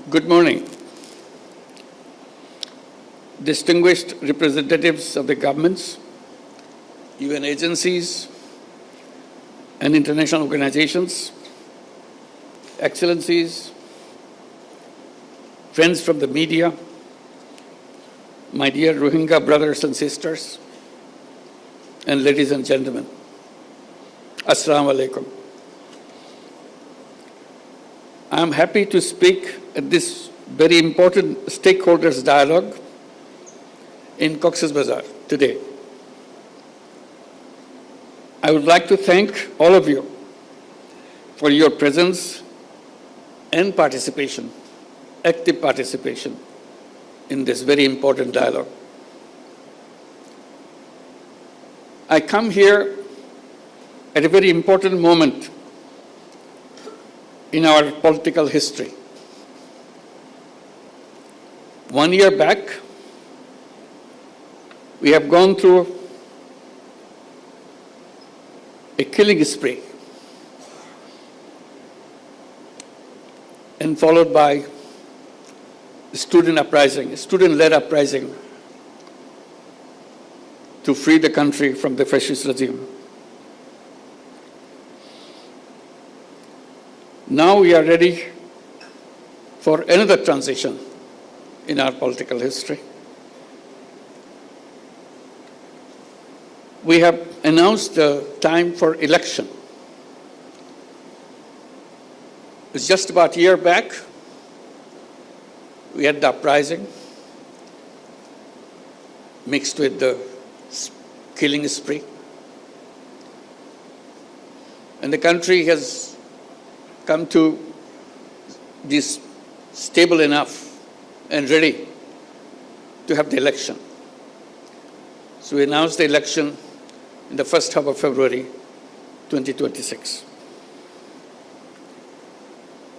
Good morning. Distinguished representatives of the governments, UN agencies, and international organizations, excellencies, friends from the media, my dear Rohingya brothers and sisters, and ladies and gentlemen, Assalamu alaikum. I am happy to speak at this very important stakeholders dialogue in Cox's Bazar today. I would like to thank all of you for your presence and participation, active participation in this very important dialogue. I come here at a very important moment in our political history. 1 year back, we have gone through a killing spree and followed by student-led uprising to free the country from the fascist regime. Now we are ready for another transition in our political history. We have announced the time for election. It's just about a year back, we had the uprising mixed with the killing spree. And the country has come to this stable enough and ready to have the election. So we announced the election in the first half of February 2026.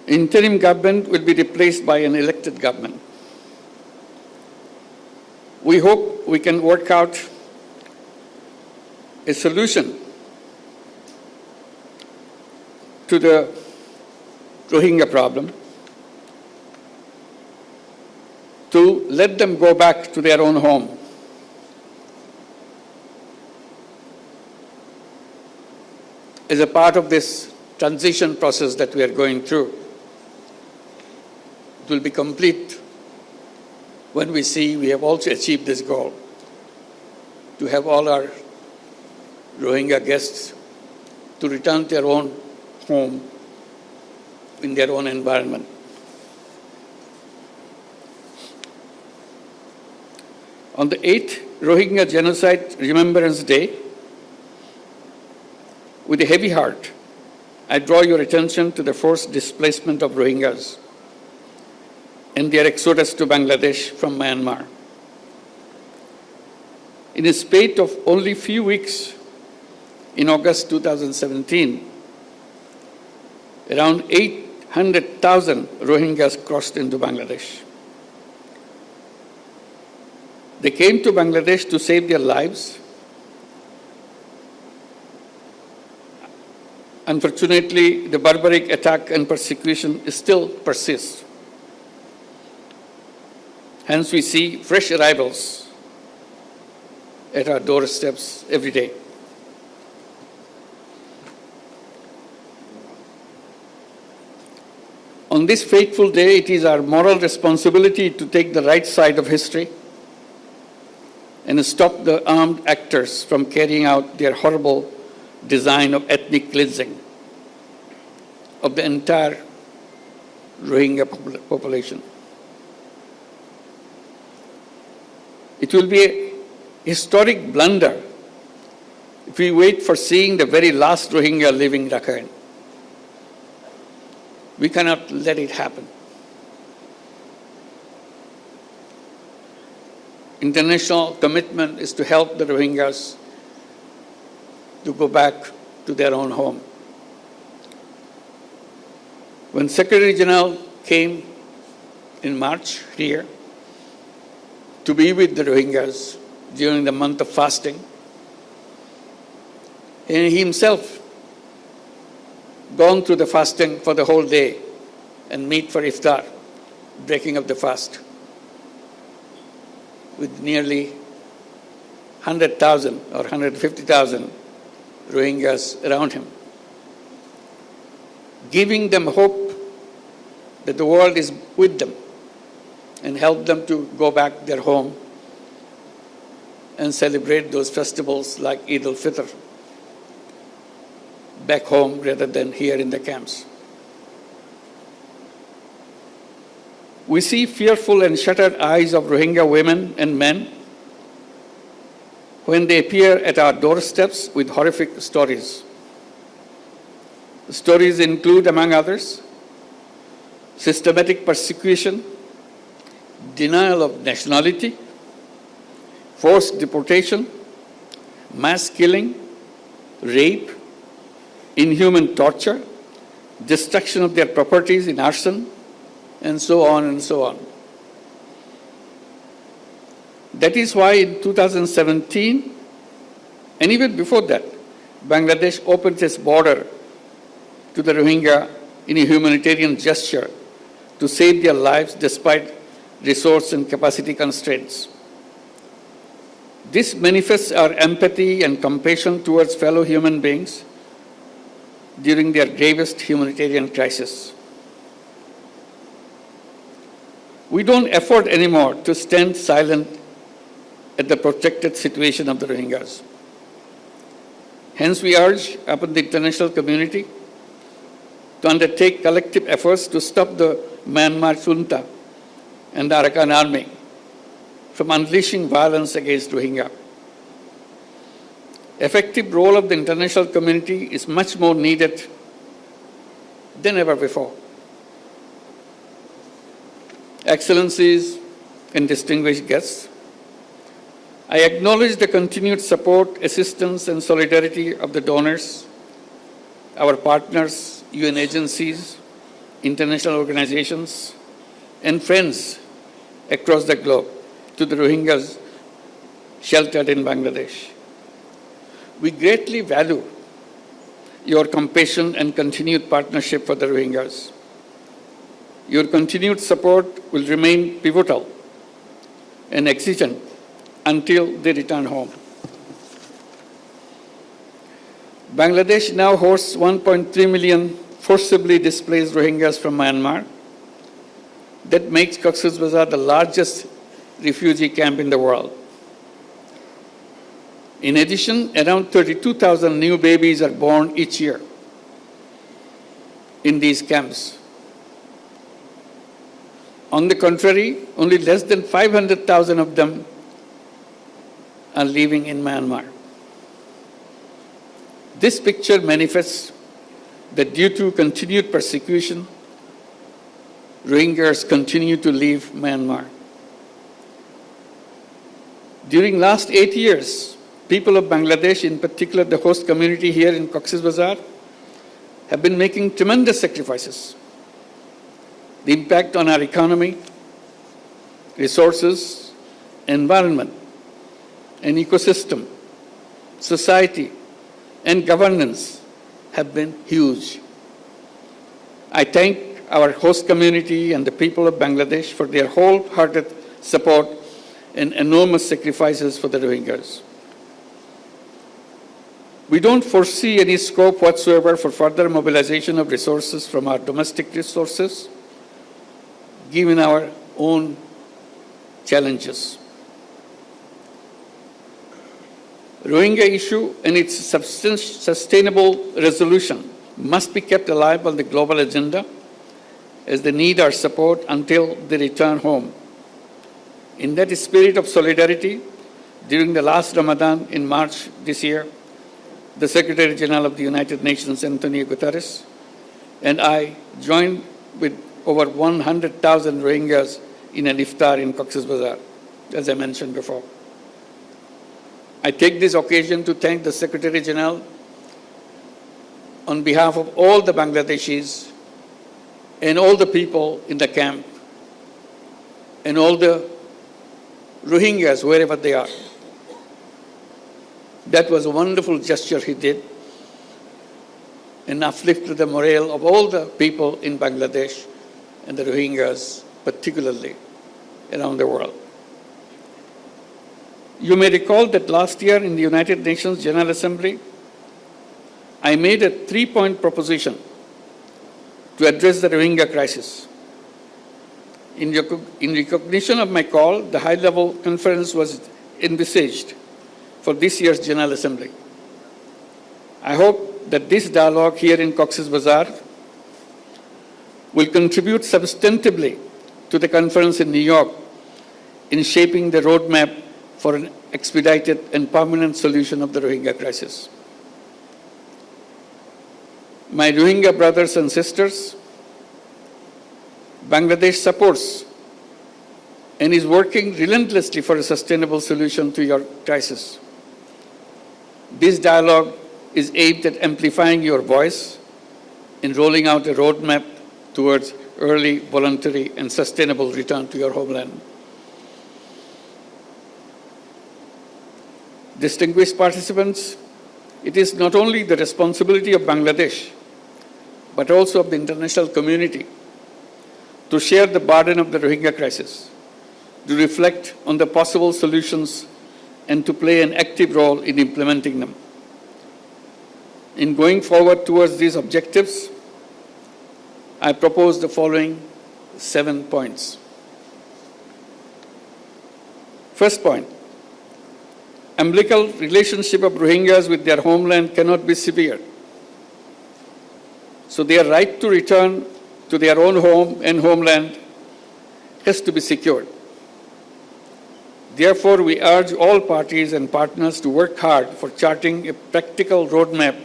Interim government will be replaced by an elected government. We hope we can work out a solution to the Rohingya problem, to let them go back to their own home. As a part of this transition process that we are going through, it will be complete when we see we have also achieved this goal, to have all our Rohingya guests to return to their own home in their own environment. On the 8th Rohingya Genocide Remembrance Day, with a heavy heart, I draw your attention to the forced displacement of Rohingyas and their exodus to Bangladesh from Myanmar. In a spate of only few weeks, in August 2017, around 800,000 Rohingyas crossed into Bangladesh. They came to Bangladesh to save their lives. Unfortunately, the barbaric attack and persecution still persists. Hence, we see fresh arrivals at our doorsteps every day. On this fateful day, it is our moral responsibility to take the right side of history and stop the armed actors from carrying out their horrible design of ethnic cleansing of the entire Rohingya population. It will be a historic blunder if we wait for seeing the very last Rohingya living Rakhine. We cannot let it happen. International commitment is to help the Rohingyas to go back to their own home. When Secretary General came in March here to be with the Rohingyas during the month of fasting, and he himself gone through the fasting for the whole day and meet for iftar. breaking of the fast, with nearly 100,000 or 150,000 Rohingyas around him, giving them hope that the world is with them and help them to go back their home and celebrate those festivals like Eid al-Fitr back home rather than here in the camps. We see fearful and shuttered eyes of Rohingya women and men when they appear at our doorsteps with horrific stories. The stories include, among others, systematic persecution, denial of nationality, forced deportation, mass killing, rape, inhuman torture, destruction of their properties in arson, and so on and so on. That is why in 2017, and even before that, Bangladesh opened its border to the Rohingya in a humanitarian gesture to save their lives despite resource and capacity constraints. This manifests our empathy and compassion towards fellow human beings during their gravest humanitarian crisis. We don't afford anymore to stand silent at the protracted situation of the Rohingyas. Hence, we urge upon the international community to undertake collective efforts to stop the Myanmar junta and the Arakan army from unleashing violence against Rohingya. Effective role of the international community is much more needed than ever before. Excellencies and distinguished guests, I acknowledge the continued support, assistance, and solidarity of the donors, our partners, UN agencies, international organizations, and friends across the globe to the Rohingyas sheltered in Bangladesh. We greatly value your compassion and continued partnership for the Rohingyas. Your continued support will remain pivotal and exigent until they return home. Bangladesh now hosts 1.3 million forcibly displaced Rohingyas from Myanmar. That makes Cox's Bazar the largest refugee camp in the world. In addition, around 32,000 new babies are born each year in these camps. On the contrary, only less than 500,000 of them are living in Myanmar. This picture manifests that due to continued persecution, Rohingyas continue to leave Myanmar. During last 8 years, people of Bangladesh, in particular the host community here in Cox's Bazar, have been making tremendous sacrifices. The impact on our economy, resources, environment, and ecosystem, society, and governance have been huge. I thank our host community and the people of Bangladesh for their wholehearted support and enormous sacrifices for the Rohingyas. We don't foresee any scope whatsoever for further mobilization of resources from our domestic resources, given our own challenges. Rohingya issue and its sustainable resolution must be kept alive on the global agenda as they need our support until they return home. In that spirit of solidarity, during the last Ramadan in March this year, the Secretary General of the United Nations, Antonio Guterres, and I joined with over 100,000 Rohingyas in an iftar in Cox's Bazar, as I mentioned before. I take this occasion to thank the Secretary General on behalf of all the Bangladeshis and all the people in the camp and all the Rohingyas, wherever they are. That was a wonderful gesture he did and uplifted the morale of all the people in Bangladesh and the Rohingyas particularly around the world. You may recall that last year in the United Nations General Assembly, I made a 3-point proposition to address the Rohingya crisis. In recognition of my call, the high-level conference was envisaged for this year's General Assembly. I hope that this dialogue here in Cox's Bazar will contribute substantively to the conference in New York in shaping the roadmap for an expedited and permanent solution of the Rohingya crisis. My Rohingya brothers and sisters, Bangladesh supports and is working relentlessly for a sustainable solution to your crisis. This dialogue is aimed at amplifying your voice in rolling out a roadmap towards early, voluntary, and sustainable return to your homeland. Distinguished participants, it is not only the responsibility of Bangladesh, but also of the international community to share the burden of the Rohingya crisis, to reflect on the possible solutions, and to play an active role in implementing them. In going forward towards these objectives, I propose the following 7 points. First point, umbilical relationship of Rohingyas with their homeland cannot be severed. So their right to return to their own home and homeland has to be secured. Therefore, we urge all parties and partners to work hard for charting a practical roadmap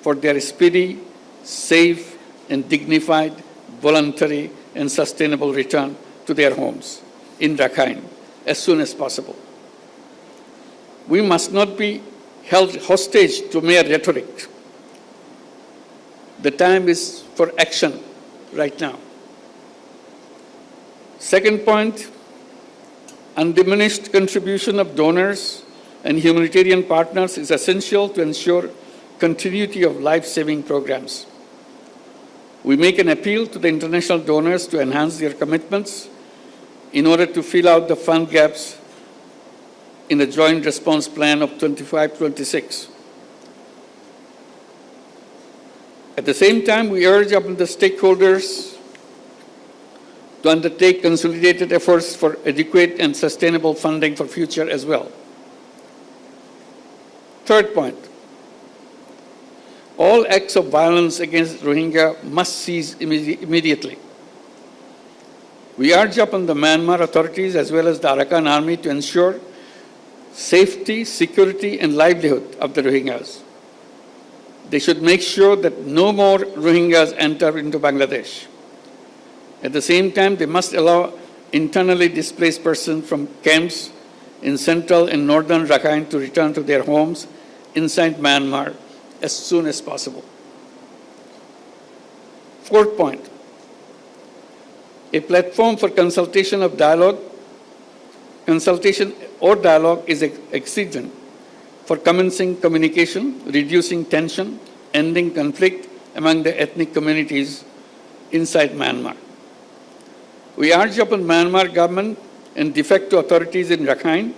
for their speedy, safe, and dignified, voluntary, and sustainable return to their homes in Rakhine as soon as possible. We must not be held hostage to mere rhetoric. The time is for action right now. Second point, undiminished contribution of donors and humanitarian partners is essential to ensure continuity of life-saving programs. We make an appeal to the international donors to enhance their commitments in order to fill out the fund gaps in the Joint Response Plan of 25-26. At the same time, we urge upon the stakeholders to undertake consolidated efforts for adequate and sustainable funding for future as well. Third point, all acts of violence against Rohingya must cease immediately. We urge upon the Myanmar authorities as well as the Arakan army to ensure safety, security, and livelihood of the Rohingyas. They should make sure that no more Rohingyas enter into Bangladesh. At the same time, they must allow internally displaced persons from camps in central and northern Rakhine to return to their homes inside Myanmar as soon as possible. Fourth point, a platform for consultation or dialogue is exigent for commencing communication, reducing tension, ending conflict among the ethnic communities inside Myanmar. We urge upon Myanmar government and de facto authorities in Rakhine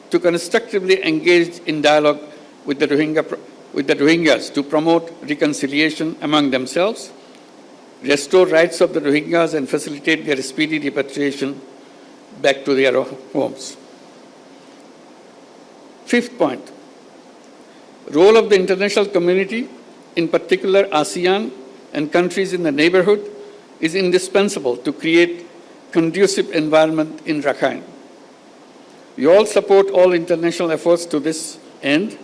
to constructively engage in dialogue with the Rohingyas to promote reconciliation among themselves, restore rights of the Rohingyas, and facilitate their speedy repatriation back to their homes. Fifth point, role of the international community, in particular ASEAN and countries in the neighborhood, is indispensable to create conducive environment in Rakhine. We all support all international efforts to this end,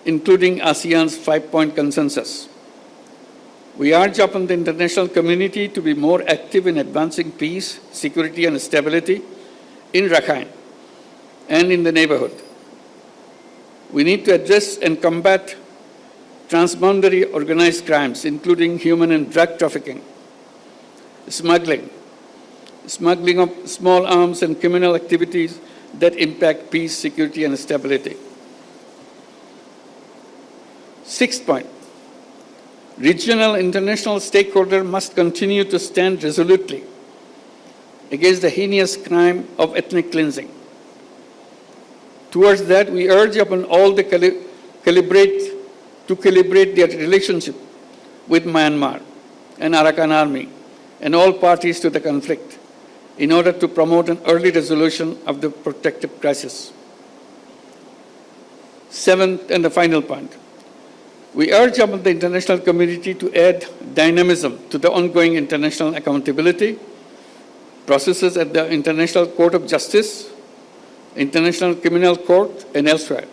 including ASEAN's 5-point consensus. We urge upon the international community to be more active in advancing peace, security, and stability in Rakhine and in the neighborhood. We need to address and combat transboundary organized crimes, including human and drug trafficking, smuggling of small arms, and criminal activities that impact peace, security, and stability. Sixth point, regional international stakeholders must continue to stand resolutely against the heinous crime of ethnic cleansing. Towards that, we urge upon all to calibrate their relationship with Myanmar and Arakan Army and all parties to the conflict in order to promote an early resolution of the protracted crisis. Seventh and the final point, we urge upon the international community to add dynamism to the ongoing international accountability processes at the International Court of Justice, International Criminal Court, and elsewhere.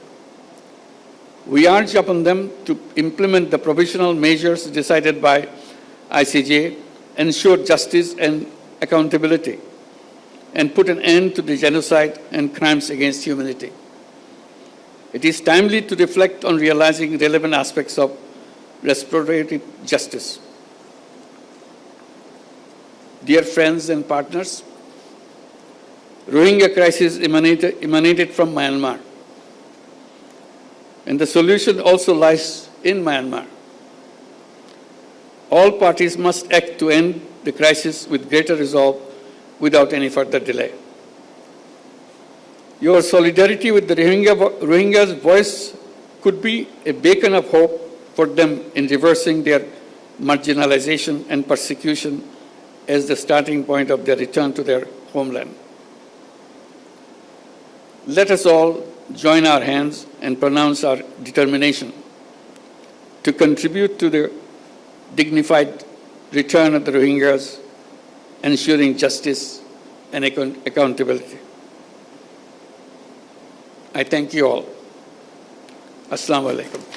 We urge upon them to implement the provisional measures decided by ICJ, ensure justice and accountability, and put an end to the genocide and crimes against humanity. It is timely to reflect on realizing relevant aspects of restorative justice. Dear friends and partners, Rohingya crisis emanated from Myanmar, and the solution also lies in Myanmar. All parties must act to end the crisis with greater resolve without any further delay. Your solidarity with the Rohingyas' voice could be a beacon of hope for them in reversing their marginalization and persecution as the starting point of their return to their homeland. Let us all join our hands and pronounce our determination to contribute to the dignified return of the Rohingyas, ensuring justice and accountability. I thank you all. Assalamu alaikum.